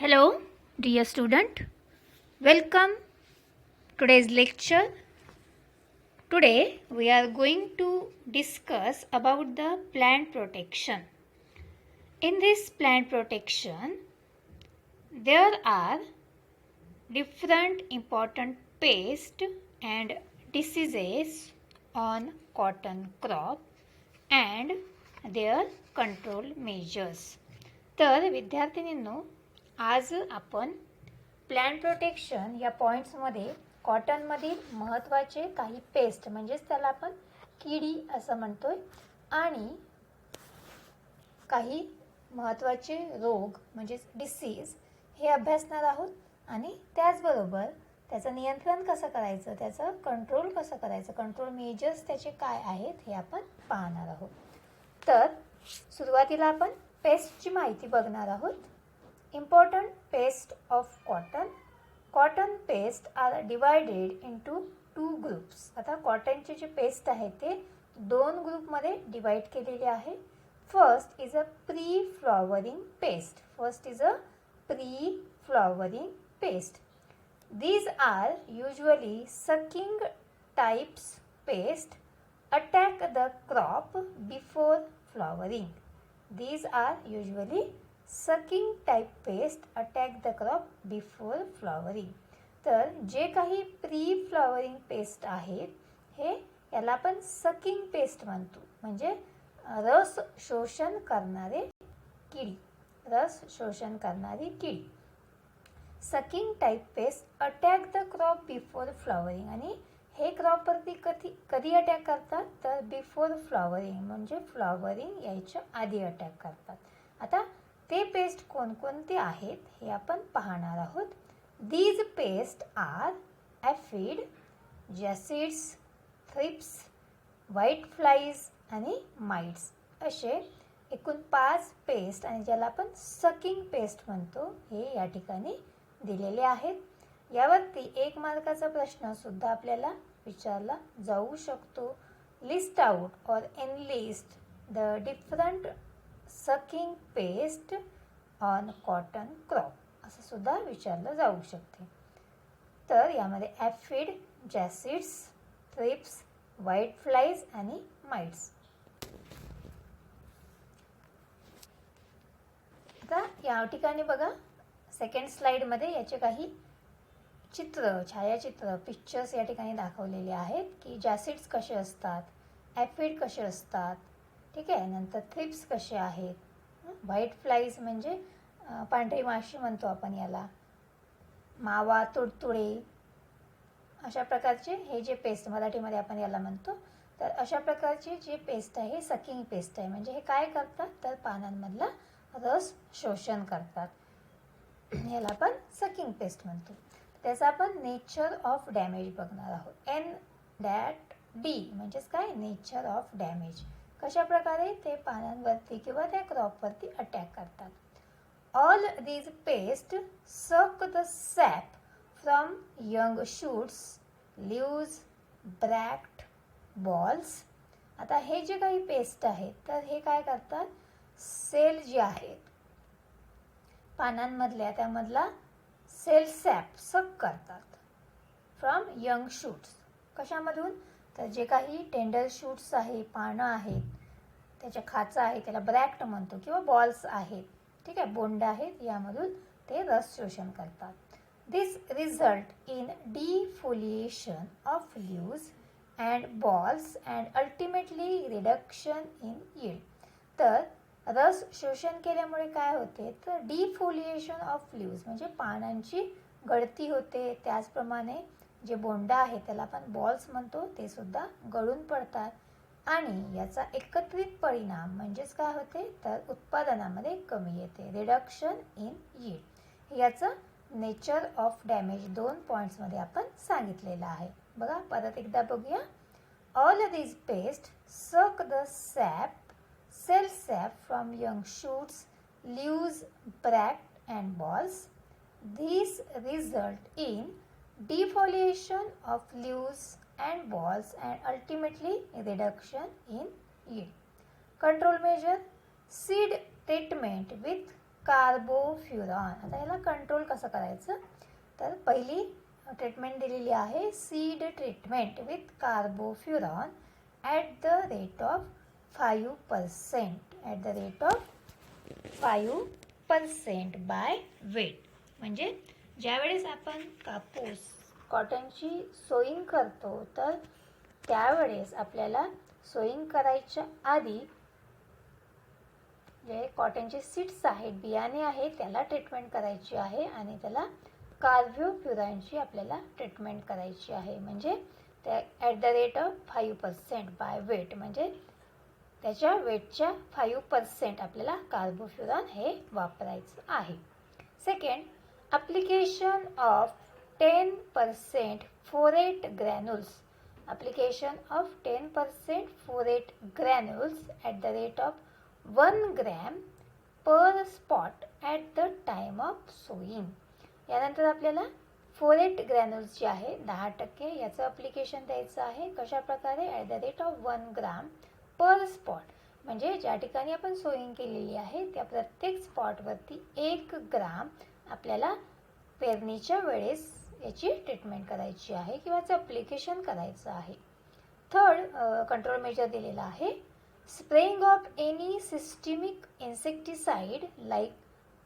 Hello, dear student. Welcome today's lecture. Today we are going to discuss about the plant protection. In this plant protection, there are different important pests and diseases on cotton crop and their control measures. तर विद्यार्थिनींनो, आज आपण plant protection या पॉईंट्समध्ये कॉटनमधील महत्त्वाचे काही paste म्हणजेच त्याला आपण किडी असं म्हणतोय आणि काही महत्त्वाचे रोग म्हणजेच डिसीज हे अभ्यासणार आहोत आणि त्याचबरोबर त्याचं नियंत्रण कसं करायचं, त्याचं कंट्रोल कसं करायचं, कंट्रोल मेजर्स त्याचे काय आहेत हे आपण पाहणार आहोत. तर सुरुवातीला आपण पेस्टची माहिती बघणार आहोत. Important pest of cotton. Cotton pest are divided into 2 groups. आता कॉटनचे जे पेस्ट आहे ते 2 ग्रुपमध्ये डिवाइड केलेले आहे. First is a pre flowering paste. Paste. These are usually sucking types pest attack the crop before flowering. तर जे काही प्री फ्लॉवरिंग पेस्ट आहेत हे याला आपण सकिंग पेस्ट म्हणतो, म्हणजे रस शोषण करणारी किडी. Sucking type paste attack the crop before flowering. आणि हे क्रॉपवरती कधी अटॅक करतात तर बिफोर फ्लॉवरिंग म्हणजे फ्लॉवरिंग यायच्या आधी अटॅक करतात. आता ते पेस्ट कोणकोणते आहेत हे आपण पाहणार आहोत. These pest are aphid, jassids, thrips, white flies आणि माइट्स असे एकूण 5 पेस्ट आणि ज्याला आपण सकिंग पेस्ट म्हणतो हे या ठिकाणी दिलेले आहेत. यावरती 1 मार्काचा प्रश्न सुद्धा आपल्याला विचारला जाऊ शकतो. लिस्ट आउट और analyst the different sucking paste on cotton crop असं सुद्धा विचारलं जाऊ शकते. तर यामध्ये ॲफिड, जॅसिड्स, थ्रिप्स, व्हाईट फ्लाईज आणि माइट्स. आता या ठिकाणी बघा सेकंड स्लाइडमध्ये याचे काही छायाचित्र, पिक्चर्स या ठिकाणी दाखवलेले आहेत की जॅसिड्स कसे असतात, ॲफिड कसे असतात, ठीक आहे. नंतर थ्रिप्स कसे आहेत, व्हाईट फ्लाईज म्हणजे पांढरी माशी म्हणतो आपण याला, मावा, तुडतुडे अशा प्रकारचे हे जे पेस्ट मराठीमध्ये आपण याला म्हणतो. तर अशा प्रकारचे जे पेस्ट आहे सकिंग पेस्ट आहे, म्हणजे हे काय करतात तर पानांमधला रस शोषण करतात. याला आपण सकिंग पेस्ट म्हणतो. त्याचा आपण नेचर ऑफ डॅमेज बघणार आहोत. NDD म्हणजेच काय, नेचर ऑफ डॅमेज. कशा प्रकारे ते पानांवरती किंवा त्या क्रॉपवरती अटॅक करतात. All these pest suck the sap from young shoots, leaves, bract, bolls. आता हे जे काही पेस्ट आहेत तर हे काय करतात, सेल जे आहेत पानांमधल्या त्यामधला सेल सॅप सक करतात फ्रॉम यंग शूट्स. कशामधून तर जे काही टेंडर शूट्स आहे, पानं आहेत, त्याच्या खाचा आहे त्याला ब्रॅक्ट म्हणतो, किंवा बॉल्स आहेत, ठीक आहे, बोंड आहेत, यामधून ते रस शोषण करतात. This result in defoliation of leaves and bolls and ultimately reduction in yield. तर रस शोषण केल्यामुळे काय होते तर डिफोलिएशन ऑफ लीव्स म्हणजे पानांची गळती होते. त्याचप्रमाणे जे बोंड आहे त्याला आपण बॉल्स म्हणतो ते सुद्धा गळून पडतात आणि याचा एकत्रित परिणाम म्हणजेच काय होते तर उत्पादनामध्ये कमी येते, रिडक्शन इन यील्ड. याचं नेचर ऑफ डॅमेज 2 पॉईंट्समध्ये आपण सांगितलेलं आहे. बघा परत एकदा बघूया. All these pest suck the cell sap from young shoots, leaves, bract and balls. These result in defoliation of leaves and balls and ultimately reduction in yield. Control measure: seed treatment with कार्बोफ्युरॉन. आता याला control कसं करायचं, तर पहिली treatment दिलेली आहे seed treatment with carbofuran at the rate of 5%. At the rate of 5% by weight. म्हणजे ज्यावेळेस आपण कापूस कॉटनची सोईंग करतो तर त्यावेळेस आपल्याला सोईंग करायच्या आधी जे कॉटनचे सीड्स आहेत, बियाणे आहेत, त्याला ट्रीटमेंट करायची आहे आणि त्याला कार्बोफ्युरॉनची आपल्याला ट्रीटमेंट करायची आहे. म्हणजे त्या at the rate of 5% by weight, म्हणजे त्याच्या वेटच्या 5% आपल्याला कार्बोफ्युरॉन हे वापरायचं आहे. Second, application of 10% phorate granules. Application of 10% phorate granules at the rate of 1 gram per spot at the time of sowing. यानंतर आपल्याला फोरेट ग्रॅन्युल्स जे आहे 10% याचं ॲप्लिकेशन द्यायचं आहे. कशा प्रकारे, at the rate of 1 gram per spot. म्हणजे ज्या ठिकाणी आपण सोईंग केलेली आहे त्या प्रत्येक स्पॉटवरती 1 ग्राम आपल्याला पेरणीच्या वेळेस याची ट्रीटमेंट करायची आहे किंवा याचं ॲप्लिकेशन करायचं आहे. थर्ड कंट्रोल मेजर दिलेला आहे spraying of any systemic insecticide like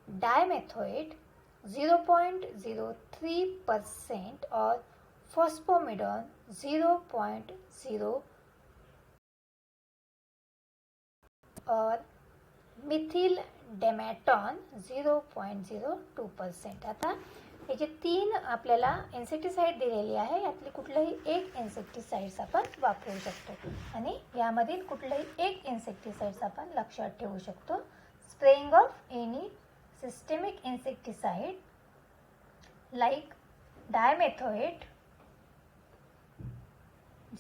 dimethoate 0.03% or phosphomidone 0.0 or methyl demeton 0.02%. आता हे जे 3 आपल्याला इन्सेक्टिसाइड दिलेली आहे यातली कुठलंही एक इन्सेक्टिसाइड्स आपण वापरू शकतो आणि यामधील कुठलंही एक इन्सेक्टिसाइड्स आपण लक्षात ठेवू शकतो. Spraying of any systemic insecticide like dimethoate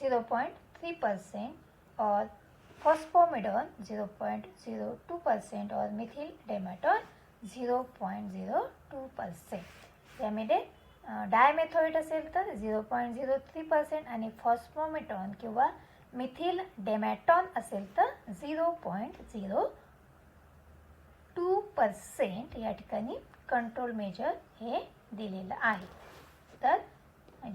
0.3% और फॉस्फोमिडॉन 0.02% और मिथिल डेमॅटॉन 0.02%. यामध्ये डायमेथोएट असेल तर 0.03% आणि फॉस्फोमिडॉन किंवा मिथिल डेमॅटॉन असेल तर 0.02% या ठिकाणी कंट्रोल मेजर हे दिलेलं आहे. तर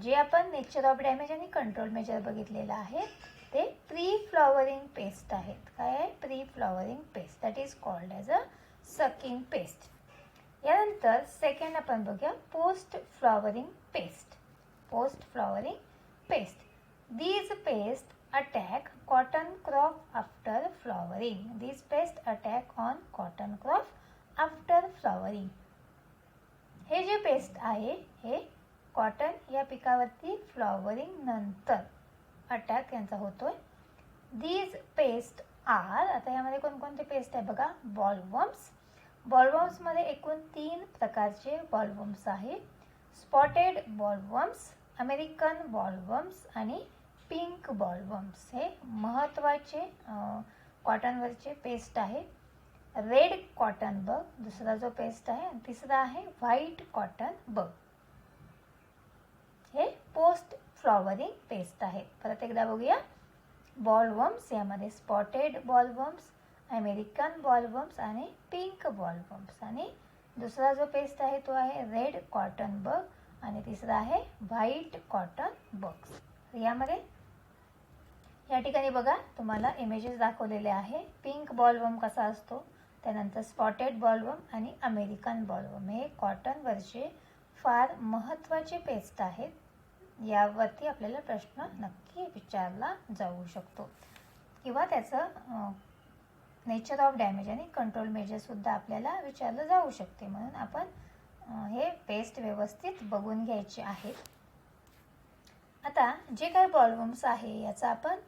जे आपण नेचर ऑफ डॅमेज आणि कंट्रोल मेजर बघितलेलं आहे ते प्री फ्लॉवरिंग पेस्ट आहेत. काय आहे, pre flowering paste, that is called as a sucking paste. यानंतर सेकंड आपण बघूया post flowering paste. Post flowering paste, these paste attack cotton crop after flowering. These paste attack on cotton crop after flowering. हे जे paste आहे हे cotton या पिकावरती flowering नंतर attack यांचा होतोय. दीज पेस्ट आर, आता यामध्ये कोणकोणते पेस्ट आहे बघा, बॉलवर्म्स. बॉलवर्म्समध्ये एकूण 3 प्रकारचे बॉलवर्म्स आहे. स्पॉटेड बॉलवर्म्स, अमेरिकन बॉलवर्म्स आणि पिंक बॉलवर्म्स. हे महत्त्वाचे कॉटनवरचे पेस्ट आहे. रेड कॉटन बग दुसरा जो पेस्ट आहे आणि तिसरा आहे व्हाईट कॉटन बग. हे पोस्ट फ्लॉवरिंग पेस्ट आहे. परत एकदा बघूया. बॉलवर्म्स यामध्ये स्पॉटेड बॉलवर्म्स, अमेरिकन बॉलवर्म्स आणि पिंक बॉलवर्म्स. आणि दुसरा जो पेस्ट आहे तो आहे रेड कॉटन बग आणि तिसरा आहे व्हाईट कॉटन बग्स. यामध्ये या ठिकाणी बघा तुम्हाला इमेजेस दाखवलेले आहे. पिंक बॉलवर्म कसा असतो, त्यानंतर स्पॉटेड बॉलवर्म आणि अमेरिकन बॉलवर्म. हे कॉटनवरचे फार महत्त्वाचे पेस्ट आहेत. यावरती आपल्याला प्रश्न नक्की विचारला जाऊ शकतो किंवा त्याचं नेचर ऑफ डॅमेज आणि कंट्रोल मेजरसुद्धा आपल्याला विचारलं जाऊ शकते. म्हणून आपण हे पेस्ट व्यवस्थित बघून घ्यायचे आहेत. आता जे काही बॉलवर्म्स आहे याचा आपण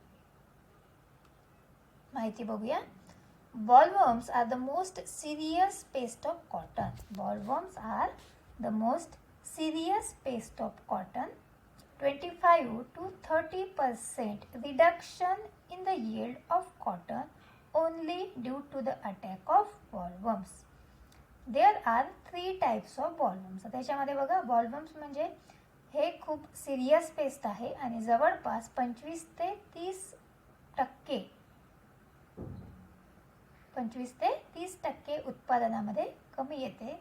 माहिती बघूया. Bollworms are the most serious pest of cotton. Bollworms are the most serious pest of cotton. 25 to 30% reduction in the yield of cotton only due to the attack of bollworms. There are 3 types of bollworms. त्याच्यामध्ये बघा bollworms म्हणजे हे खूप serious pest आहे आणि जवळपास 25 ते 30% 25 ते 30% उत्पादनामध्ये कमी येते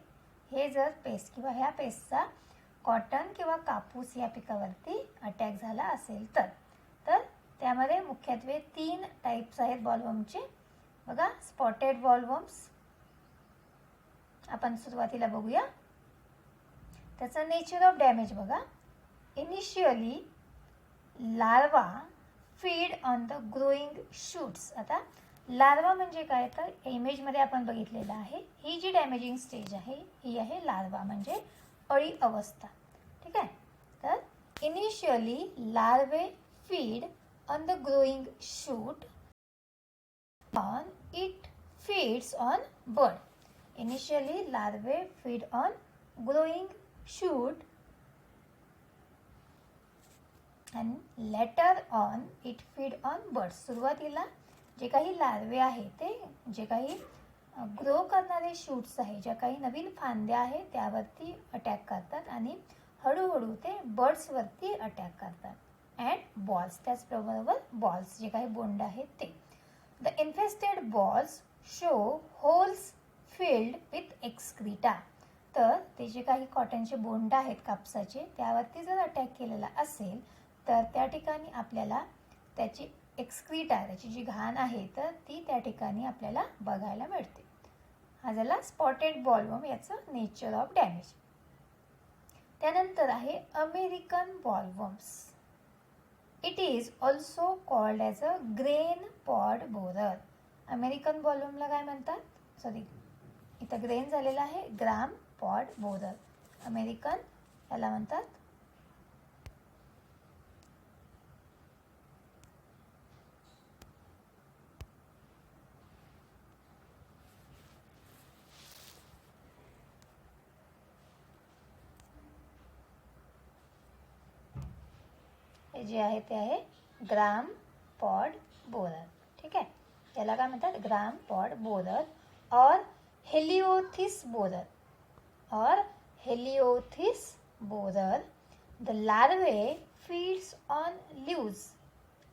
हे जर पेस्ट किंवा ह्या पेस्टचा कॉटन किंवा कापूस या पिकावरती अटॅक झाला असेल तर त्यामध्ये मुख्यत्वे 3 टाईप्स आहेत बॉलवर्मचे. बघा, स्पॉटेड बॉलवर्म्स आपण सुरुवातीला बघूया. त्याचं नेचर ऑफ डॅमेज बघा. Initially larva feed on the growing shoots. आता लार्वा म्हणजे काय, तर इमेजमध्ये आपण बघितलेलं आहे. ही जी डॅमेजिंग स्टेज आहे ही आहे लार्वा म्हणजे अळी अवस्था. ठीक आहे. तर initially larvae feed on the growing shoot on it feeds on bud. Initially larvae feed on growing shoot and later on it feed on birds. सुरुवातीला जे काही लार्वे आहे ते जे काही ग्रो करणारे शूट्स आहे, ज्या काही नवीन फांद्या आहे त्यावरती अटॅक करतात आणि हळूहळू ते बर्ड्सवरती अटॅक करतात. अँड बॉल्स, त्याचबरोबर बॉल्स जे काही बोंड आहेत ते. The infested balls show holes filled with excreta. तर ते जे काही कॉटनचे बोंड आहेत कापसाचे त्यावरती जर अटॅक केलेला असेल तर त्या ठिकाणी आपल्याला त्याची एक्सक्रीटा, त्याची जी घाण आहे तर ती त्या ठिकाणी आपल्याला बघायला मिळते. हा झाला स्पॉटेड बॉलवर्म याचं नेचर ऑफ डॅमेज. त्यानंतर आहे American bollworms. It is also called as a grain pod borer. American बॉलवर्मला काय म्हणतात, सॉरी इथं ग्रेन झालेला आहे, ग्राम पॉड बोरर. अमेरिकन याला म्हणतात. हे जे आहे ते आहे ग्राम पॉड बोरर. ठीक आहे. याला काय म्हणतात, ग्राम पॉड बोरर और हेलिओथिस borer or Heliothis borer. The larvae feeds on leaves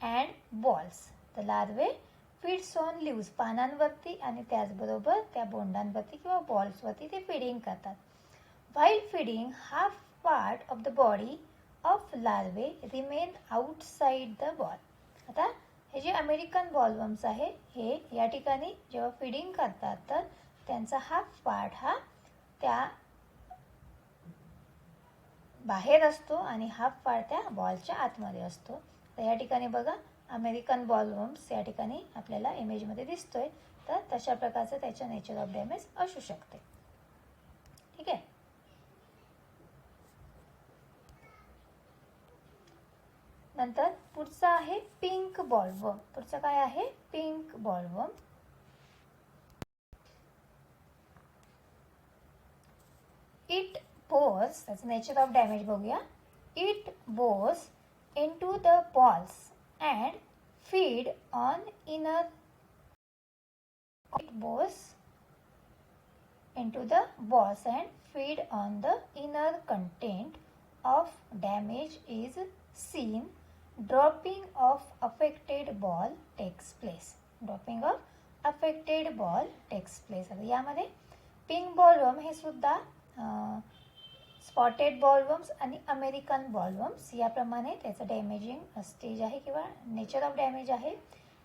and balls. The larvae feeds on leaves, पानांवरती आणि त्याचबरोबर त्या बोंडांवरती किंवा बॉल्सवरती ते फीडिंग करतात. While feeding, half part of the body of larvae remain outside the ball. आता हे जे अमेरिकन बॉलवर्म्स आहे हे या ठिकाणी जेव्हा फीडिंग करतात तर त्यांचा हाफ पार्ट हा त्या बाहेर असतो आणि हाफ पार्ट त्या बॉलच्या आतमध्ये असतो. तर या ठिकाणी बघा अमेरिकन बॉलवर्म्स या ठिकाणी आपल्याला इमेजमध्ये दिसतोय. तर तशा प्रकारचं त्याचं नेचर ऑफ डॅमेज असू शकते. ठीक आहे. नंतर पुढचा आहे पिंक बॉलवर्म. पुढचं काय आहे, pink bollworm. It bores, that's nature of damage बघूया. It bores into the balls and feed on inner. It bores into the balls and feed on the inner content of damage is seen. Dropping of affected ball takes place. Dropping of affected ball takes place. आता यामध्ये pink bollworm हे सुद्धा spotted bollworms आणि American bollworms याप्रमाणे त्याचं damaging stage आहे किंवा nature of damage आहे.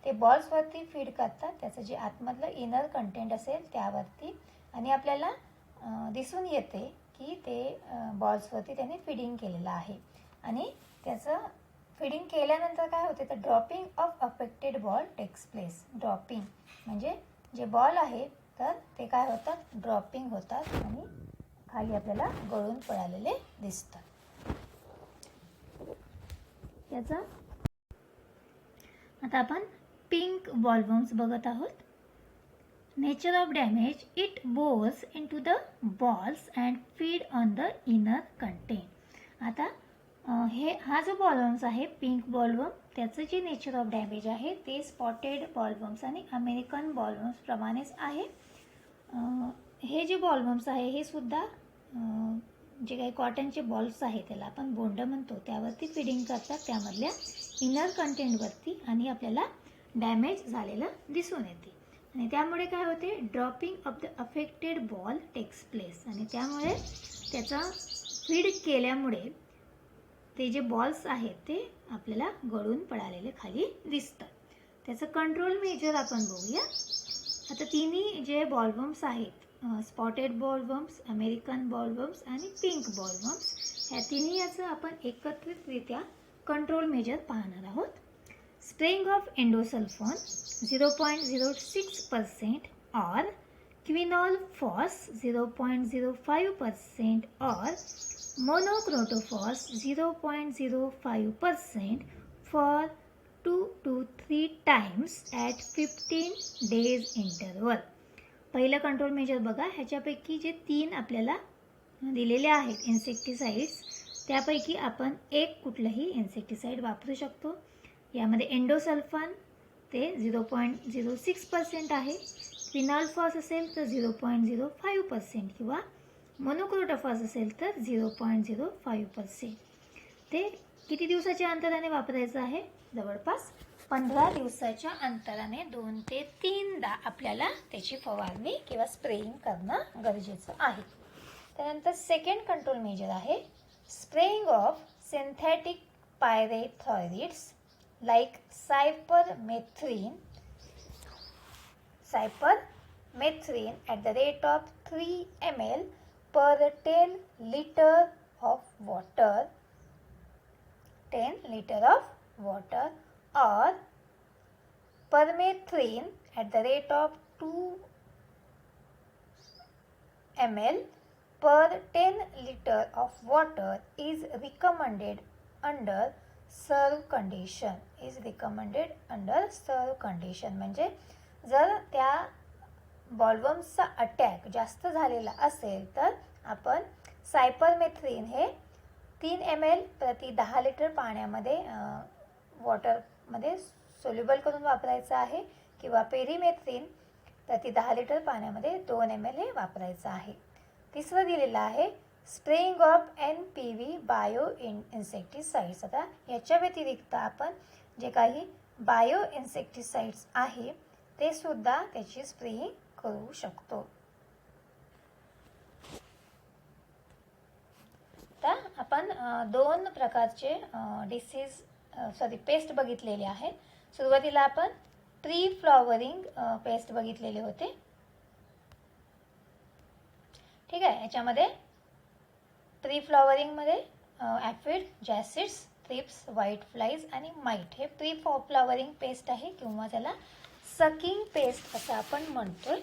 ते बॉल्सवरती फीड करतात, त्याचं जे आतमधलं इनर कंटेंट असेल त्यावरती, आणि आपल्याला दिसून येते की ते बॉल्सवरती त्याने फिडिंग केलेलं आहे. आणि त्याचं फिडिंग केल्यानंतर काय होते तर dropping of affected boll takes place. Dropping म्हणजे जे बॉल आहे तर ते काय होतात, ड्रॉपिंग होतात आणि खाली आपल्याला गळून पडालेले दिसतात. याचा आता आपण पिंक बॉलवर्म्स बघत आहोत. Nature of damage. It bores into the bolls and feed on the inner content. आता हा जो बॉलवर्म्स आहे पिंक बॉलवर्म त्याचं जे नेचर ऑफ डॅमेज आहे ते स्पॉटेड बॉलवर्म्स आणि अमेरिकन बॉलवर्म्स प्रमाणेच आहे. हे जे बॉलवर्म्स आहे हे सुद्धा जे काही कॉटनचे बॉल्स आहे त्याला आपण बोंड म्हणतो त्यावरती फीडिंग करतात, त्यामधल्या इनर कंटेंटवरती, आणि आपल्याला डॅमेज झालेलं दिसून येते. आणि त्यामुळे काय होते, dropping of the affected boll takes place, आणि त्यामुळे त्याचा फीड केल्यामुळे ते जे बॉल्स आहेत ते आपल्याला गळून पडालेले खाली दिसतात. त्याचं कंट्रोल मेजर आपण बघूया. आता तिन्ही जे बॉलवर्म्स आहेत, स्पॉटेड बॉलवर्म्स, अमेरिकन बॉलवर्म्स आणि पिंक बॉलवर्म्स, ह्या तिन्ही याचं आपण एकत्रितरित्या कंट्रोल मेजर पाहणार आहोत. स्प्रेइंग ऑफ एंडोसल्फॉन 0.06% or क्विनॉल फॉस 0.05% or monocrotophos 0.05% for 2 to 3 times at 15 days interval. पहिलं कंट्रोल मेजर बघा. ह्याच्यापैकी जे 3 आपल्याला दिलेले आहेत इन्सेक्टिसाइड्स, त्यापैकी आपण एक कुठलंही इन्सेक्टिसाइड वापरू शकतो. यामध्ये एंडोसल्फान ते 0.06% आहे, क्विनॉलफॉस असेल तर 0.05% किंवा मोनोक्रोटोफॉस असेल तर 0.05%. ते किती दिवसाच्या अंतराने वापरायचं आहे? जवळपास 15 दिवसाच्या अंतराने 2 ते 3दा आपल्याला त्याची फवारणी किंवा स्प्रेइंग करणं गरजेचं आहे. त्यानंतर सेकंड कंट्रोल मेजर आहे spraying of synthetic pyrethroids like cypermethrin at the rate of 3 ml per 10 liter of water, 10 liter of water, or permethrin at the rate of 2 ml per 10 liter of water is recommended under सर्व condition. म्हणजे जर त्या बॉलवर्म्सचा attack जास्त झालेला असेल तर आपण cypermethrin हे 3 ml प्रति 10 लिटर पाण्यामध्ये वॉटरमध्ये सोल्युबल करून वापरायचं आहे, किंवा पेरीमेथ्रिन प्रति 10 लिटर पाण्यामध्ये 2 ml हे वापरायचं आहे. तिसरं दिलेलं आहे spraying of NPV bio insecticides. आता याच्या व्यतिरिक्त आपण जे काही बायो इन्सेक्टिसाइड्स आहे ते सुद्धा त्याची स्प्रेइंग करू शकतो. आता आपण 2 प्रकारचे पेस्ट बघितलेले आहेत. सुरुवातीला आपण ट्री फ्लॉवरिंग पेस्ट बघितलेले होते. ठीक आहे. याच्यामध्ये ट्री फ्लॉवरिंगमध्ये aphid, jassids, thrips, white flies आणि माईट हे प्री फ्लॉवरिंग पेस्ट आहे, किंवा त्याला सकिंग पेस्ट असं आपण म्हणतोय.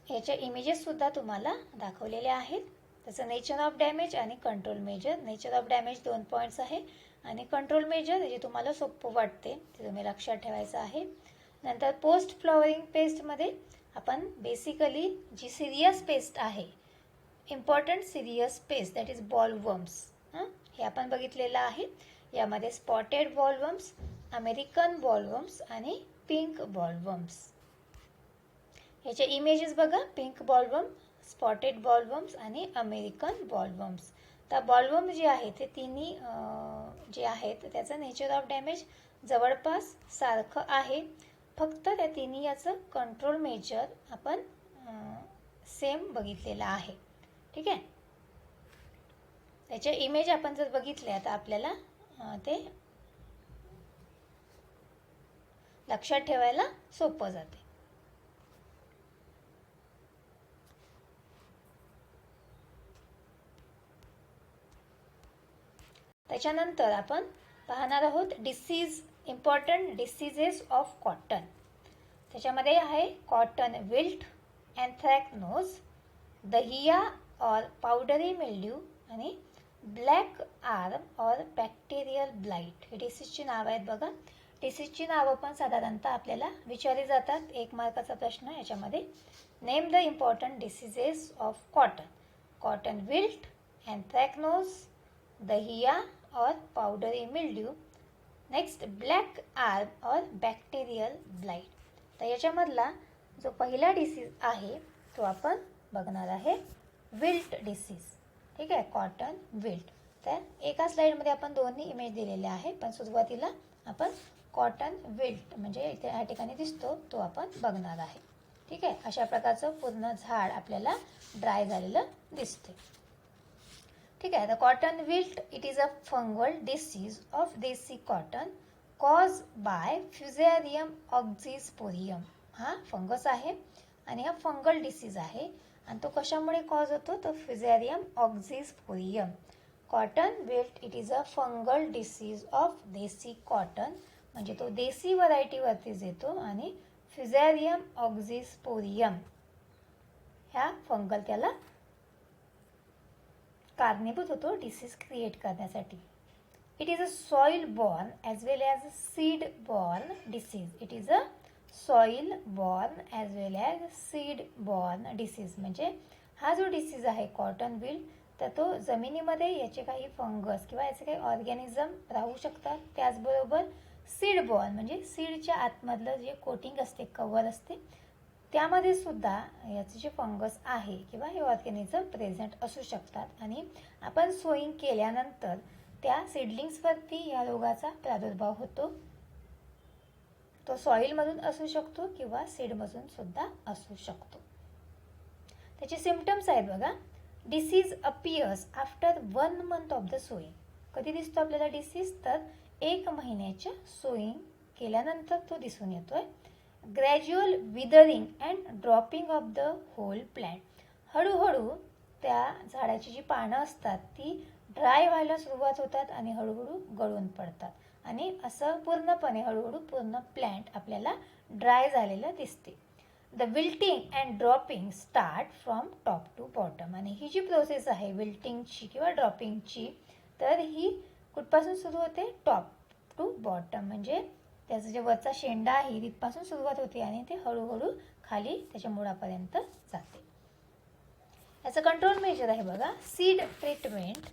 याच्या इमेजेस सुद्धा तुम्हाला दाखवलेले आहेत. त्याचं नेचर ऑफ डॅमेज आणि control measure. Nature of damage 2 points आहे, आणि कंट्रोल मेजर जे तुम्हाला सोपं वाटते ते तुम्ही लक्षात ठेवायचं आहे. नंतर पोस्ट फ्लॉवरिंग पेस्टमध्ये आपण बेसिकली जी सिरियस पेस्ट आहे, important serious pest, that is bollworms, हे आपण बघितलेलं आहे. यामध्ये स्पॉटेड बॉलवर्म्स, अमेरिकन बॉलवर्म्स आणि पिंक बॉलवर्म्स. याचे इमेजेस बघा. पिंक बॉलवर्म, स्पॉटेड बॉलवर्म्स आणि अमेरिकन बॉलवर्म्स. तर बॉलवर्म जे आहे ते तिन्ही जे आहेत त्याचं नेचर ऑफ डॅमेज जवळपास सारखं आहे, फक्त त्या तिन्ही याचं कंट्रोल मेजर आपण सेम बघितलेलं आहे. ठीक आहे. त्याचे इमेज आपण जर बघितले तर आपल्याला ते लक्षात ठेवायला सोपं जाते. त्याच्यानंतर आपण पाहणार आहोत इम्पॉर्टंट डिसीजेस ऑफ कॉटन. त्याच्यामध्ये आहे कॉटन विल्ट, अँथ्रॅकनोज, दहिया और पावडरी मिल्ड्यू आणि ब्लॅक आर्म और बॅक्टेरियल ब्लाइट. हे डिसीजची नावं आहेत बघा. डिसीजची नावं पण साधारणतः आपल्याला विचारली जातात. 1 मार्काचा प्रश्न याच्यामध्ये. Name the important diseases of cotton. Cotton wilt, anthracnose, दहिया और powdery mildew. Next black arm और बॅक्टेरियल ब्लाइट. तर याच्यामधला जो पहिला डिसीज आहे तो आपण बघणार आहे विल्ट डिसीज. ठीक आहे. Cotton wilt. तर एका स्लाइडमध्ये आपण दोन्ही इमेज दिलेले आहे, पण सुरुवातीला आपण कॉटन विल्ट म्हणजे इथे या ठिकाणी दिसतो तो आपण बघणार आहे. ठीक आहे, अशा प्रकारचं पूर्ण झाड आपल्याला ड्राय झालेलं दिसते. ठीक आहे, the cotton wilt it is a fungal disease of desi cotton cause by fusarium oxysporum. हा फंगस आहे आणि हा फंगल डिसीज आहे आणि तो कशामुळे कॉज होतो, तो fusarium oxysporum. Cotton wilt it is a fungal disease of desi cotton म्हणजे तो देसी व्हरायटीवरतीच येतो आणि फ्युझेरियम ऑक्झिस्पोरियम ह्या फंगल त्याला कारणीभूत होतो डिसीज क्रिएट करण्यासाठी. It is a soil born as well as seed born disease. It is a soil born as well as seed born disease म्हणजे हा जो डिसीज आहे कॉटन विल्ट तर तो जमिनीमध्ये याचे काही फंगस किंवा याचे काही ऑर्गॅनिझम राहू शकतात. त्याचबरोबर सीड बॉर्न म्हणजे सीडच्या आतमधलं जे कोटिंग असते, कवर असते, त्यामध्ये सुद्धा याचे जे फंगस आहे किंवा हे ऑर्गॅनिझम प्रेझेंट असू शकतात आणि आपण सोईंग केल्यानंतर त्या सीडलिंग्सवरती या रोगाचा प्रादुर्भाव होतो. तो सॉईलमधून असू शकतो किंवा सीडमधून सुद्धा असू शकतो. त्याचे सिम्पटम्स आहेत बघा. Disease appears after 1 month of the sowing. कधी दिसतो आपल्याला डिसीज, तर 1 महिन्याच्या सोईंग केल्यानंतर तो दिसून येतोय. Gradual withering and dropping of the whole plant. हळूहळू त्या झाडाची जी पानं असतात ती ड्राय व्हायला सुरुवात होतात आणि हळूहळू गळून पडतात आणि असं पूर्णपणे हळूहळू पूर्ण प्लॅन्ट आपल्याला ड्राय झालेलं दिसते. The wilting and dropping start from top to bottom. आणि ही जी प्रोसेस आहे विल्टिंगची किंवा ड्रॉपिंगची तर ही कुठपासून सुरू होते, टॉप टू बॉटम म्हणजे त्याचा जे वरचा शेंडा आहे तिथपासून सुरुवात होते आणि ते हळूहळू खाली त्याच्या मुळापर्यंत जाते. याचं कंट्रोल मेजर आहे बघा. Seed treatment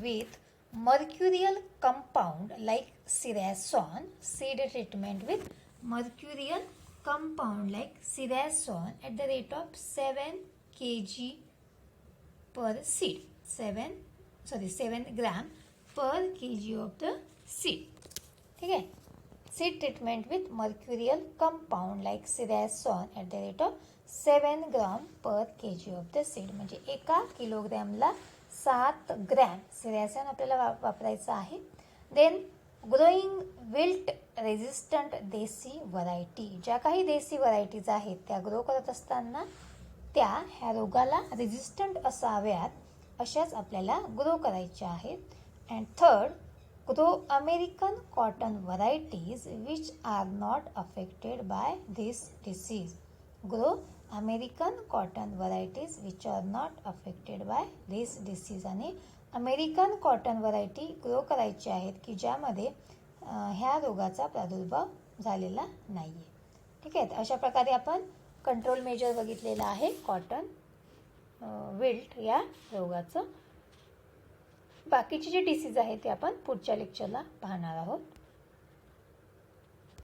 with mercurial compound like ceresan. Seed treatment with mercurial compound like sirazon at the rate of 7 kg per seed. 7 gram per kg of the seed. ठीक आहे. Seed treatment with mercurial compound like ceresan at the rate of 7 gram per kg of the seed म्हणजे 1 किलोग्रॅमला 7 gram ceresan आपल्याला वापरायचं आहे. Then growing wilt resistant desi variety. ज्या काही देसी varieties आहेत त्या ग्रो करत असताना त्या ह्या रोगाला रेझिस्टंट असाव्यात अशाच आपल्याला ग्रो करायच्या आहेत. And third, grow American cotton varieties which are not affected by this disease. Grow American cotton varieties which are not affected by this disease. आणि अमेरिकन कॉटन व्हरायटी ग्रो करायची आहेत की ज्यामध्ये ह्या रोगाचा प्रादुर्भाव झालेला नाही आहे. ठीक आहे, अशा प्रकारे आपण कंट्रोल मेजर बघितलेला आहे कॉटन विल्ट या रोगाचं. बाकीचे जे डिसीज आहेत ते आपण पुढच्या लेक्चरला पाहणार आहोत.